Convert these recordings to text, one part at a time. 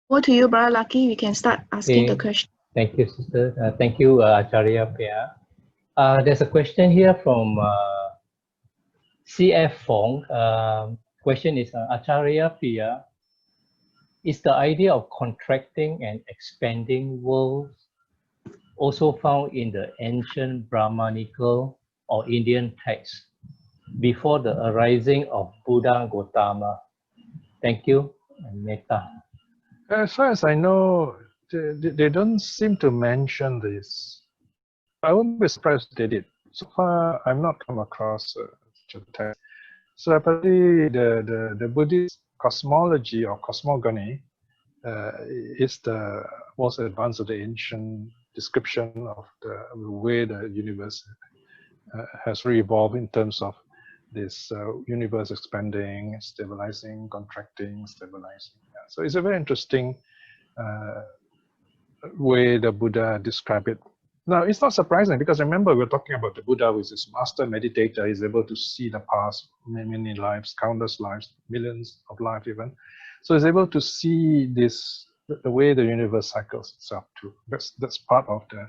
Over to you, Brother Lucky. We can start asking the question. Thank you, sister. Thank you, Acharya Piya. There's a question here from CF Fong. Question is, Acharya Piya, is the idea of contracting and expanding worlds also found in the ancient Brahmanical or Indian texts before the arising of Buddha Gotama? Thank you, and Metta. As far as I know, they don't seem to mention this. I wouldn't be surprised if they did. So far, I've not come across such a text. So apparently, the Buddhist cosmology or cosmogony is the most advanced of the ancient description of the way the universe has re-evolved in terms of this universe expanding, stabilizing, contracting, stabilizing. Yeah. So it's a very interesting way the Buddha described it. Now, it's not surprising because remember, we're talking about the Buddha who is this master meditator. He's able to see the past, many lives, countless lives, millions of lives even. So he's able to see this, the way the universe cycles itself too. That's part of the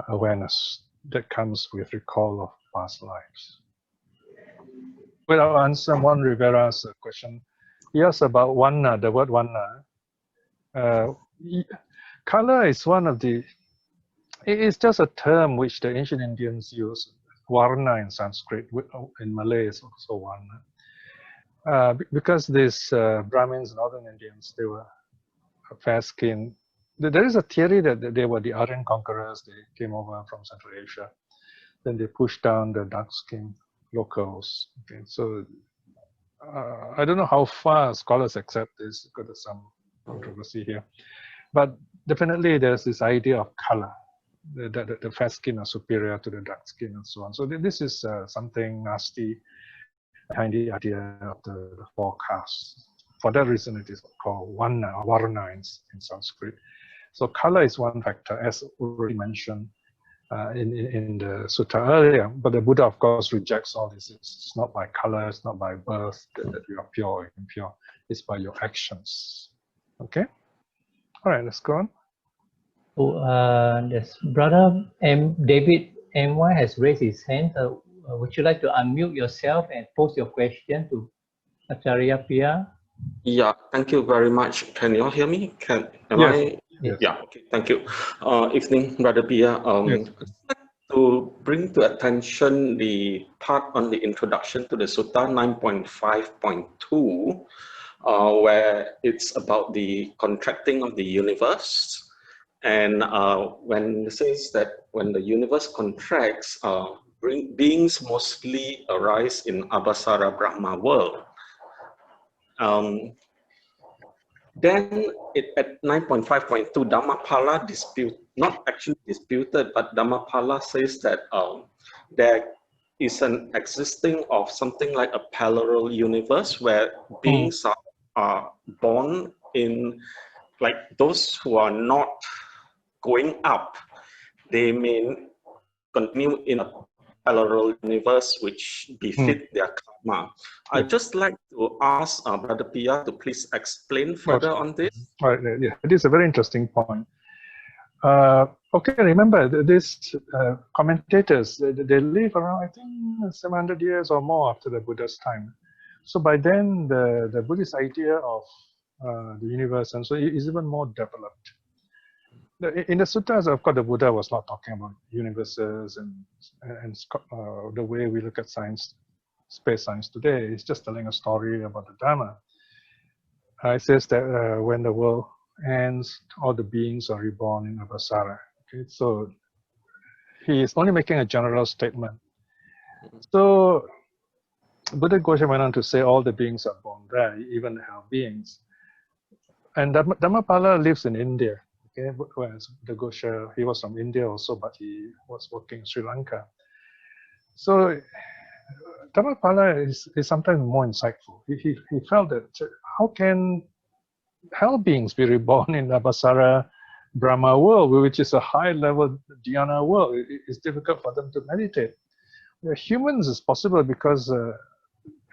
awareness that comes with recall of past lives. Well, I'll answer Juan Rivera's question. He asked about vaṇṇa, the word vaṇṇa. Color is one of the, it's just a term which the ancient Indians use. Varna in Sanskrit, in Malay is also vaṇṇa. Because these Brahmins, Northern Indians, they were fair-skinned. There is a theory that they were the Aryan conquerors. They came over from Central Asia. Then they pushed down the dark-skinned locals. Okay, so I don't know how far scholars accept this because there's some controversy here. But definitely there's this idea of color, that the fair skin are superior to the dark skin and so on. So this is something nasty behind the idea of the four castes. For that reason, it is called vaṇṇa, varna in Sanskrit. So color is one factor, as already mentioned in the sutta earlier. But the Buddha, of course, rejects all this. It's not by color, it's not by birth that you are pure or impure. It's by your actions. Okay? All right, let's go on. So, this brother David M.Y. has raised his hand. Would you like to unmute yourself and pose your question to Acharya Piya? Yeah, thank you very much. Can you all hear me? Yes. Yes. Yeah, okay, thank you. Evening, Brother Piya. Yes. I'd like to bring to attention the part on the introduction to the Sutta 9.5.2, where it's about the contracting of the universe. And when it says that when the universe contracts, beings mostly arise in Abhassara Brahma world. Then at 9.5.2, Dhammapāla not actually disputed, but Dhammapāla says that there is an existing of something like a parallel universe where beings are born in, like those who are not going up, they may continue in a parallel universe which befit their karma. I'd just like to ask Brother Piya to please explain further on this. Right, yeah, it is a very interesting point. Okay, remember these commentators, they live around, I think, 700 years or more after the Buddha's time. So by then, the Buddhist idea of the universe and so is even more developed. In the suttas, of course, the Buddha was not talking about universes and the way we look at science, space science today. It's just telling a story about the Dhamma. It says that when the world ends, all the beings are reborn in Abhassara. Okay, so he is only making a general statement. So Buddhaghosa went on to say all the beings are born there, even the hell beings. And Dhammapāla lives in India. Okay, whereas Buddhaghosa, he was from India also, but he was working in Sri Lanka. So Dhammapāla is sometimes more insightful. He felt that how can hell beings be reborn in the Abhassara Brahma world, which is a high-level dhyana world? It's difficult for them to meditate. Humans is possible because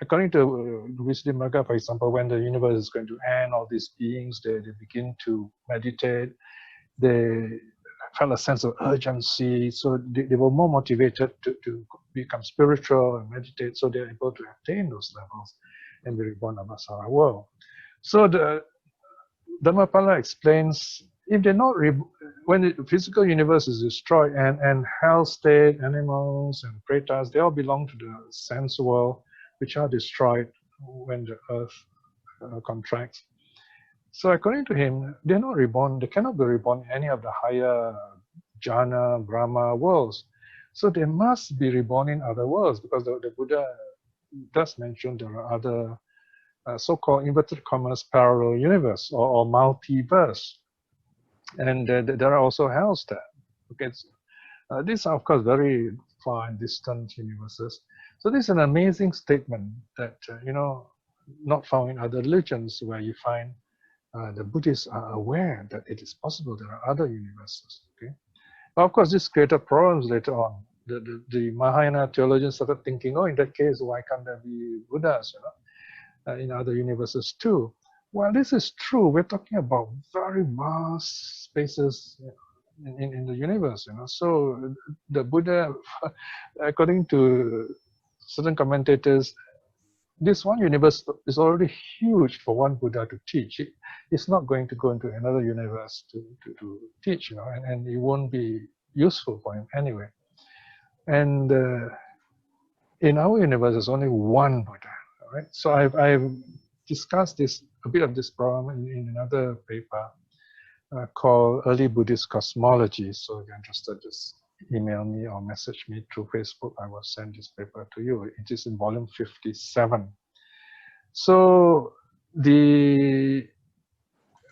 according to Wisdhimagga, for example, when the universe is going to end, all these beings, they begin to meditate. They felt a sense of urgency, so they were more motivated to become spiritual and meditate, so they're able to attain those levels in the reborn Abhassara world. So the Dhammapāla explains, if they're not, when the physical universe is destroyed and hell state, animals and pretas, they all belong to the sense world, which are destroyed when the earth contracts. So according to him, they're not reborn, they cannot be reborn in any of the higher jhana, Brahma worlds. So they must be reborn in other worlds, because the Buddha does mention there are other so-called inverted commas parallel universe or multiverse. And there are also hells there. Okay, these are of course very far and distant universes. So this is an amazing statement that, you know, not found in other religions, where you find the Buddhists are aware that it is possible there are other universes. Okay, but of course this created problems later on. The Mahayana theologians started thinking, oh, in that case, why can't there be Buddhas, you know, in other universes too? Well, this is true. We're talking about very vast spaces in the universe, you know. So the Buddha, according to certain commentators, this one universe is already huge for one Buddha to teach. It's not going to go into another universe to teach, you know, and it won't be useful for him anyway. And in our universe, there's only one Buddha, right? So I've discussed a bit of this problem in another paper called Early Buddhist Cosmology. So if you're interested, just email me or message me through Facebook. I will send this paper to you. It is in volume 57. So the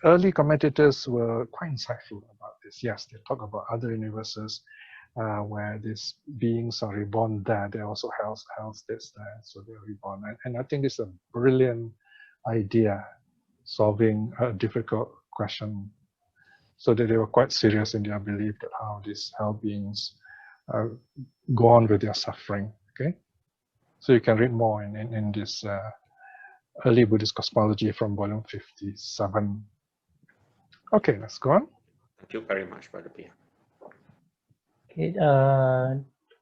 early commentators were quite insightful about this. Yes, they talk about other universes where these beings are reborn there. There are also hell states there, so they're reborn. And I think it's a brilliant idea, solving a difficult question. So that they were quite serious in their belief that how these hell beings go on with their suffering. Okay, so you can read more in this Early Buddhist Cosmology from volume 57. Okay, let's go on. Thank you very much, Brother Piya. Okay,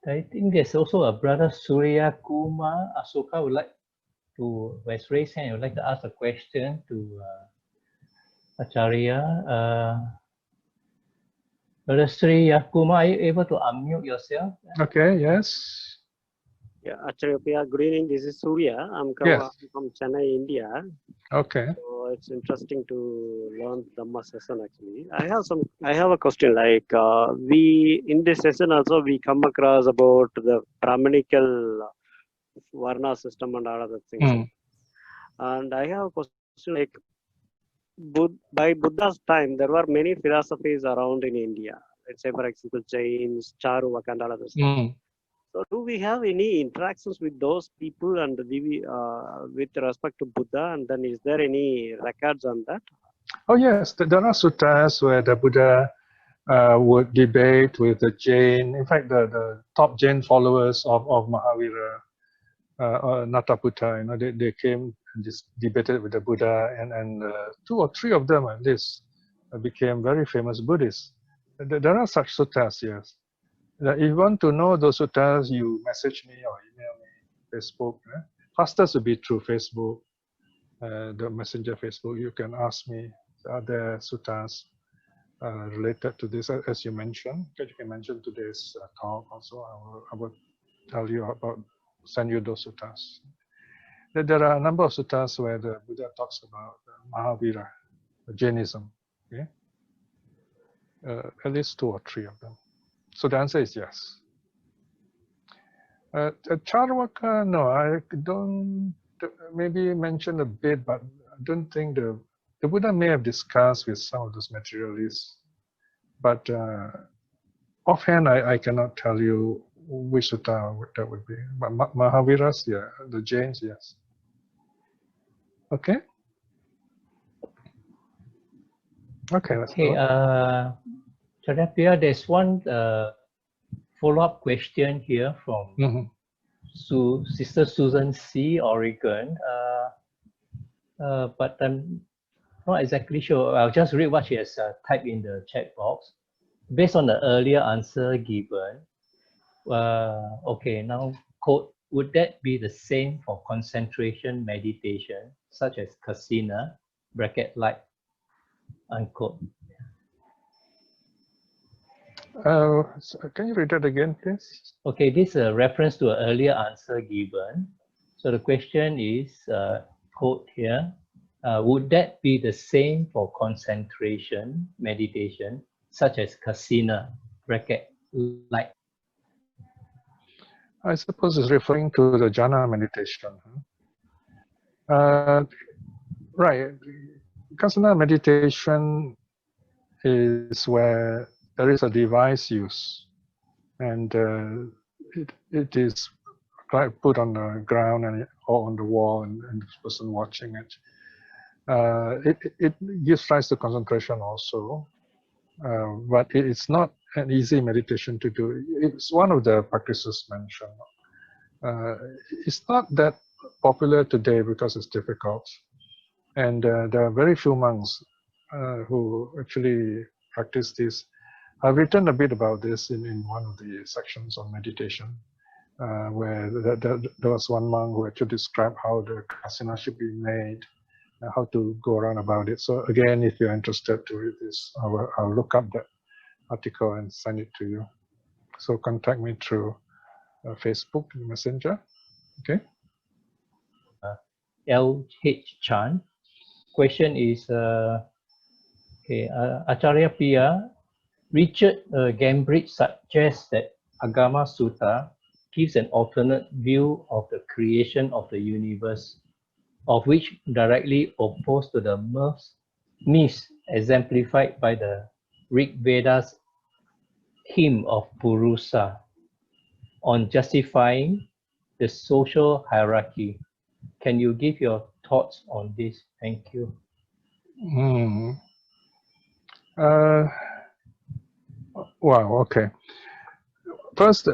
I think there's also a brother Surya Kumar Asoka would like to, raise hand, would like to ask a question to Acharya. Brother Surya Kumar, are you able to unmute yourself? Okay, yes. Yeah, Acharya Piya, good evening. This is Surya. I'm from Chennai, India. Okay. So it's interesting to learn Dhamma session actually. I have a question, like we in this session also we come across about the Brahmanical vaṇṇa system and all other things. And I have a question, like by Buddha's time there were many philosophies around in India. Let's say for example Jains, Charvaka and all other stuff. So do we have any interactions with those people and with respect to Buddha, and then is there any records on that? Oh yes, there are suttas where the Buddha would debate with the Jain. In fact, the top Jain followers of Mahavira, Nataputta, you know, they came and just debated with the Buddha, and 2 or 3 of them at least became very famous Buddhists. There are such suttas, yes. If you want to know those suttas, you message me or email me, Facebook. Fastest would be through Facebook, the messenger Facebook. You can ask me, are there suttas related to this, as you mentioned? You can mention today's talk also. I will tell you about, send you those suttas. There are a number of suttas where the Buddha talks about Mahavira, Jainism. Okay? At least 2 or 3 of them. So the answer is yes. Charvaka, no, I don't, maybe mention a bit, but I don't think the Buddha may have discussed with some of those materialists, but offhand I cannot tell you which sutta that would be. But Mahaviras, yeah, the Jains, yes. Okay? Okay, let's go. Acharya Piya, there's one follow-up question here from Sister Susan C, Oregon, but I'm not exactly sure. I'll just read what she has typed in the chat box. Based on the earlier answer given, okay, now quote, would that be the same for concentration meditation, such as kasina, bracket like, unquote? Can you read that again, please? Okay, this is a reference to an earlier answer given. So the question is, quote here, would that be the same for concentration meditation, such as kasina, bracket like? I suppose it's referring to the jhana meditation. Right. Kasina meditation is where there is a device use, and it is put on the ground or on the wall, and the person watching it. It gives rise to concentration also, but it's not an easy meditation to do. It's one of the practices mentioned. It's not that popular today because it's difficult, and there are very few monks who actually practice this. I've written a bit about this in one of the sections on meditation, where there was one monk who actually described how the kasina should be made, how to go around about it. So again, if you're interested to read this, I'll look up that article and send it to you. So contact me through Facebook Messenger. Okay. L.H. Chan. Question is, okay, Acharya Piya, Richard Gombrich suggests that Agama Sutta gives an alternate view of the creation of the universe, of which directly opposed to the myths exemplified by the Rig Veda's hymn of purisa on justifying the social hierarchy. Can you give your thoughts on this? Thank you. Wow, okay. First,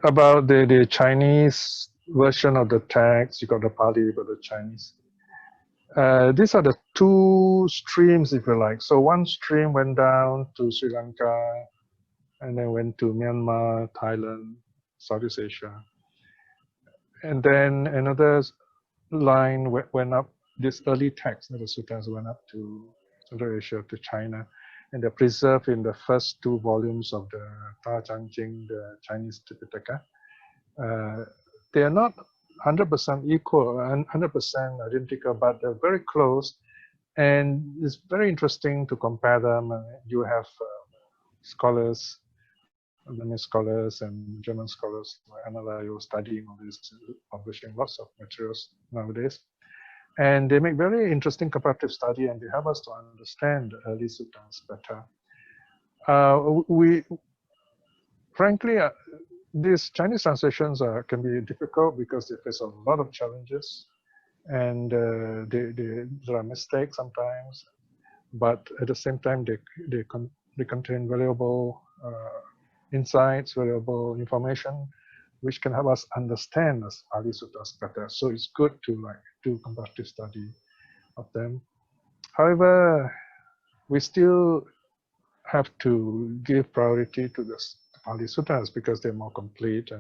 about the Chinese version of the text, you got the Pali, you got the Chinese. These are the two streams, if you like. So one stream went down to Sri Lanka, and then went to Myanmar, Thailand, Southeast Asia. And then another line went up, this early text, the suttas went up to Central Asia, to China. And they're preserved in the first two volumes of the Ta Chang Jing, the Chinese Tipitaka. They are not 100% equal and 100% identical, but they're very close. And it's very interesting to compare them. You have scholars, Lebanese scholars and German scholars like Analayo studying on this, publishing lots of materials nowadays. And they make very interesting comparative study, and they help us to understand the early suttas better. Frankly, these Chinese translations can be difficult because they face a lot of challenges, and there are mistakes sometimes. But at the same time, they contain valuable insights, valuable information, which can help us understand the Pali Suttas better. So it's good to do comparative study of them. However, we still have to give priority to the Pali Suttas because they're more complete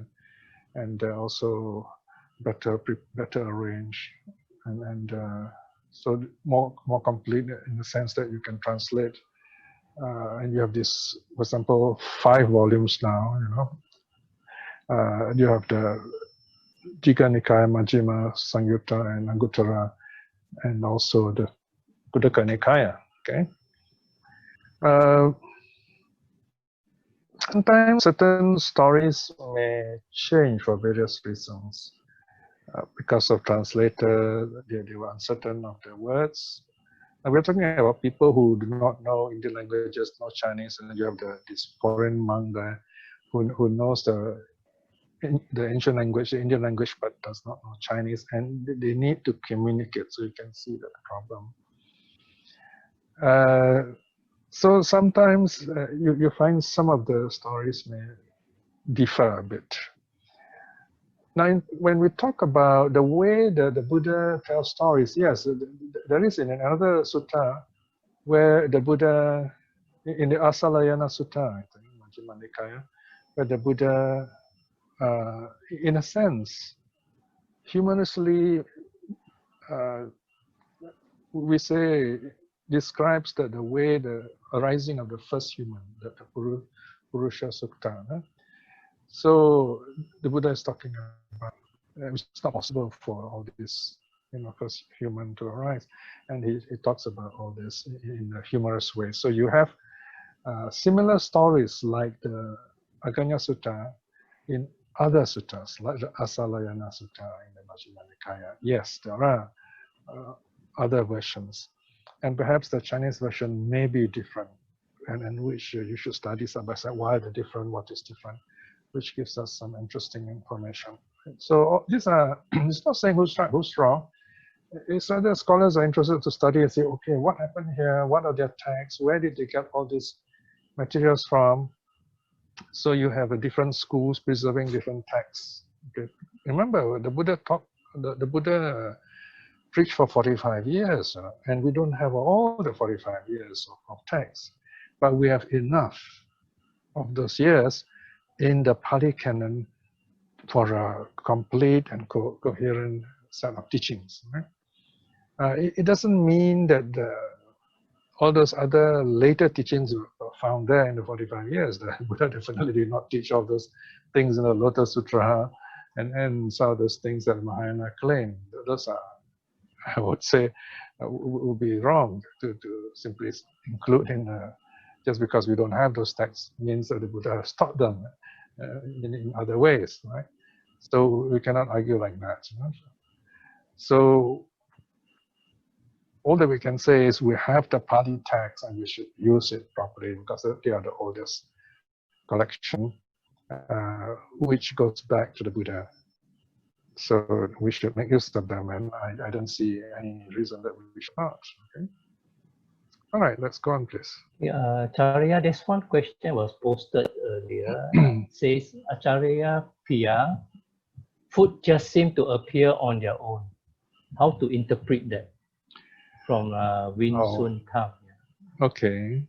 and they're also better arranged and so more complete in the sense that you can translate. And you have this, for example, 5 volumes now, you know. You have the Jika Nikaya, Majjhima, Samyutta, and Anguttara, and also the Buddhaka Nikaya, okay? Sometimes certain stories may change for various reasons. Because of translator, they were uncertain of the words. And we're talking about people who do not know Indian languages, no Chinese, and you have this foreign monk there who knows the ancient language, the Indian language, but does not know Chinese, and they need to communicate. So you can see that problem. So sometimes you find some of the stories may differ a bit. Now, when we talk about the way the Buddha tells stories, yes, there is in another sutta where the Buddha, in the Asalayana Sutta, I think, Majjhima Nikaya, where the Buddha, in a sense, humorously, we say, describes the way the arising of the first human, the Purusha Sukta. So the Buddha is talking about it's not possible for all this, first human to arise, and he talks about all this in a humorous way. So you have similar stories like the Aggañña Sutta in other suttas, like the Asalayana Sutta in the Majjhima Nikaya. Yes, there are other versions, and perhaps the Chinese version may be different, and which you should study side by side. Why they're different? What is different? Which gives us some interesting information. So these are, it's not saying who's right, who's wrong. It's rather scholars are interested to study and say, okay, what happened here? What are their texts? Where did they get all these materials from? So you have a different schools preserving different texts. Okay. Remember, the Buddha the Buddha preached for 45 years, and we don't have all the 45 years of texts, but we have enough of those years in the Pali Canon for a complete and coherent set of teachings. Right? It doesn't mean that all those other later teachings were found there in the 45 years. The Buddha definitely did not teach all those things in the Lotus Sutra and some of those things that Mahayana claim. Those are, I would say, would be wrong to simply include in just because we don't have those texts means that the Buddha has taught them in other ways, right? So we cannot argue like that. So all that we can say is we have the Pali text and we should use it properly because they are the oldest collection, which goes back to the Buddha. So we should make use of them, and I don't see any reason that we should not. Okay. All right, let's go on, please. Yeah, Acharya, this one question was posted earlier. It says, Acharya Piya, food just seem to appear on their own. How to interpret that? From Win Sun Kam. Okay.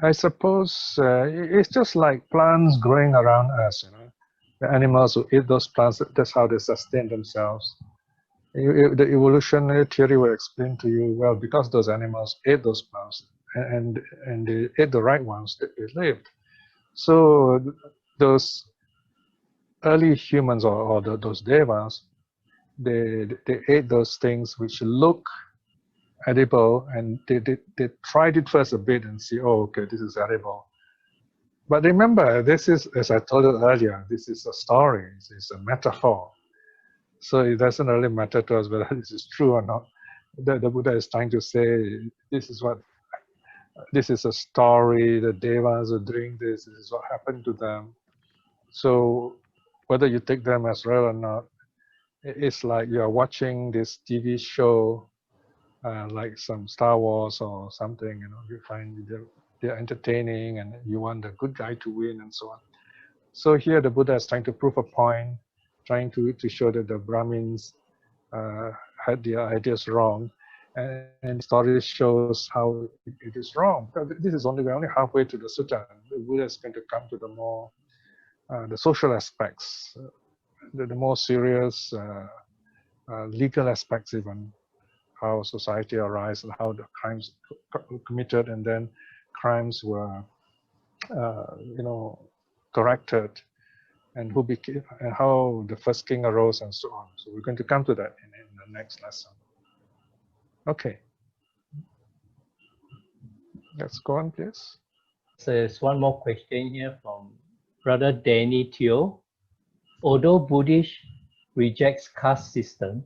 I suppose it's just like plants growing around us, The animals who eat those plants, that's how they sustain themselves. The evolutionary theory will explain to you, well, because those animals ate those plants and they ate the right ones, they lived. So those early humans or those devas, they ate those things which look edible, and they tried it first a bit and see, oh, okay, this is edible. But remember, this is, as I told you earlier, this is a story, it's a metaphor. So it doesn't really matter to us whether this is true or not. The Buddha is trying to say, this is a story, the devas are doing this is what happened to them. So whether you take them as real or not, it's like you're watching this TV show, like some Star Wars or something, you find they're entertaining and you want the good guy to win and so on. So here the Buddha is trying to prove a point, trying to show that the Brahmins had their ideas wrong, and the story shows how it is wrong. This is we're only halfway to the sutta. The Buddha is going to come to the more the social aspects, the more serious legal aspects, even how society arose and how the crimes committed and then crimes were corrected, and who became and how the first king arose and so on. So we're going to come to that in the next lesson. Okay, let's go on, please. So there's one more question here from Brother Danny Teo. Although Buddhist rejects caste system,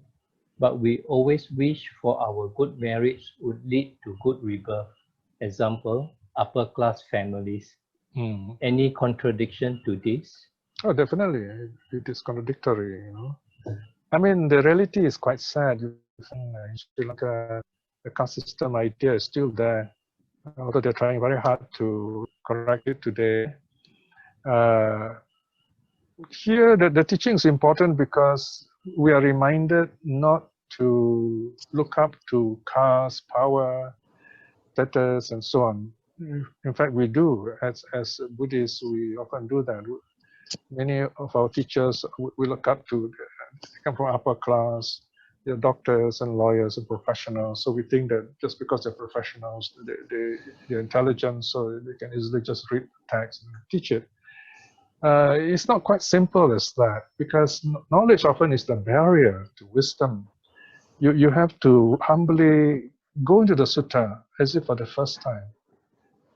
but we always wish for our good marriage would lead to good rebirth. Example, upper class families. Any contradiction to this? Oh, definitely. It is contradictory, I mean, the reality is quite sad. In Sri Lanka, the caste system idea is still there, although they're trying very hard to correct it today. here the teaching is important because we are reminded not to look up to caste, power, status, and so on. In fact, we do. As Buddhists, we often do that. Many of our teachers we look up to, they come from upper class, they're doctors and lawyers and professionals. So we think that just because they're professionals, they're intelligent, so they can easily just read the text and teach it. It's not quite simple as that, because knowledge often is the barrier to wisdom. You have to humbly go into the sutta as if for the first time.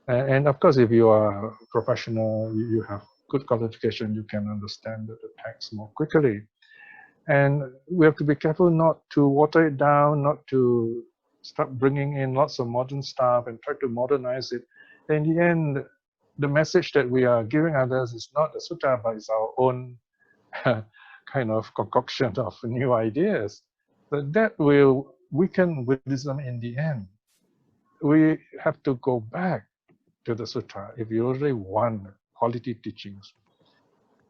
And of course, if you are a professional, you have good qualification, you can understand the text more quickly. And we have to be careful not to water it down, not to start bringing in lots of modern stuff and try to modernize it. In the end, the message that we are giving others is not the sutta, but it's our own kind of concoction of new ideas. But that will weaken Buddhism in the end. We have to go back to the sutta if you really want quality teachings.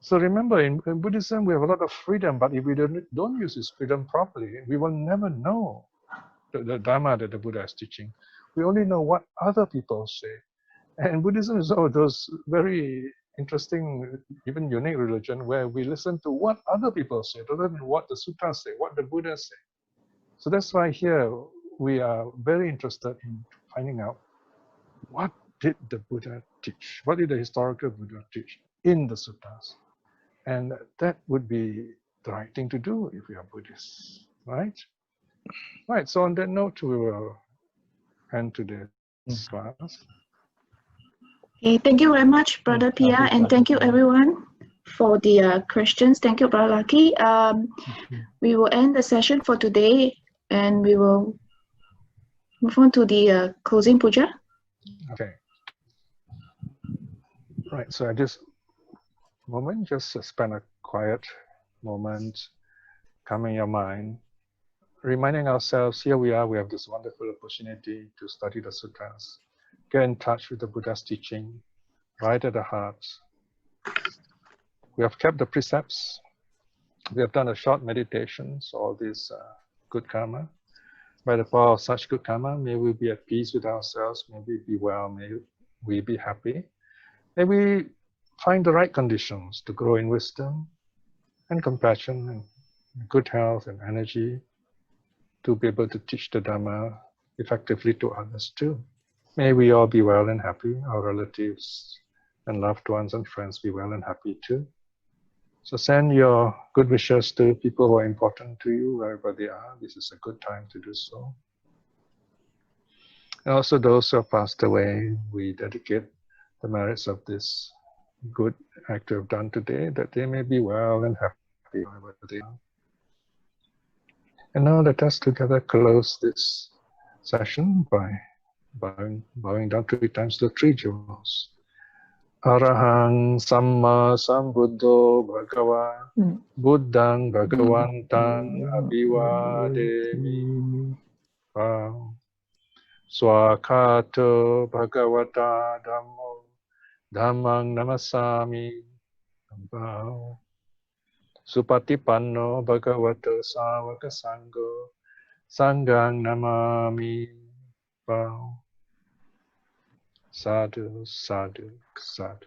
So remember, in Buddhism, we have a lot of freedom, but if we don't use this freedom properly, we will never know the dhamma that the Buddha is teaching. We only know what other people say. And Buddhism is one of those very interesting, even unique religion where we listen to what other people say, rather than what the suttas say, what the Buddha say. So that's why here we are very interested in finding out what did the Buddha teach? What did the historical Buddha teach in the suttas? And that would be the right thing to do if we are Buddhists, right? Right, so on that note, we will end today's class. Okay, thank you very much, Brother Piya, and thank you everyone for the questions. Thank you, Brother Lucky. We will end the session for today, and we will move on to the closing puja. Okay. Right, so at this moment, just spend a quiet moment, calming your mind, reminding ourselves, here we are, we have this wonderful opportunity to study the sutras, get in touch with the Buddha's teaching, right at the heart. We have kept the precepts, we have done a short meditation, so all this good karma. By the power of such good karma, may we be at peace with ourselves, may we be well, may we be happy. May we find the right conditions to grow in wisdom and compassion and good health and energy to be able to teach the Dhamma effectively to others too. May we all be well and happy, our relatives and loved ones and friends be well and happy too. So send your good wishes to people who are important to you, wherever they are. This is a good time to do so. And also those who have passed away, we dedicate the merits of this good act we have done today, that they may be well and happy wherever they are. And now let us together close this session by bowing down 3 times the 3 jewels. Arahang Samma Sambuddho Bhagava Buddhang Bhagavantang Abhivademi Swakato Bhagavata Dhammo Dhammang Namasami Supatipanno Bhagavato Savaka Sangho Sanghang Namami Sadhu, sadhu, sadhu.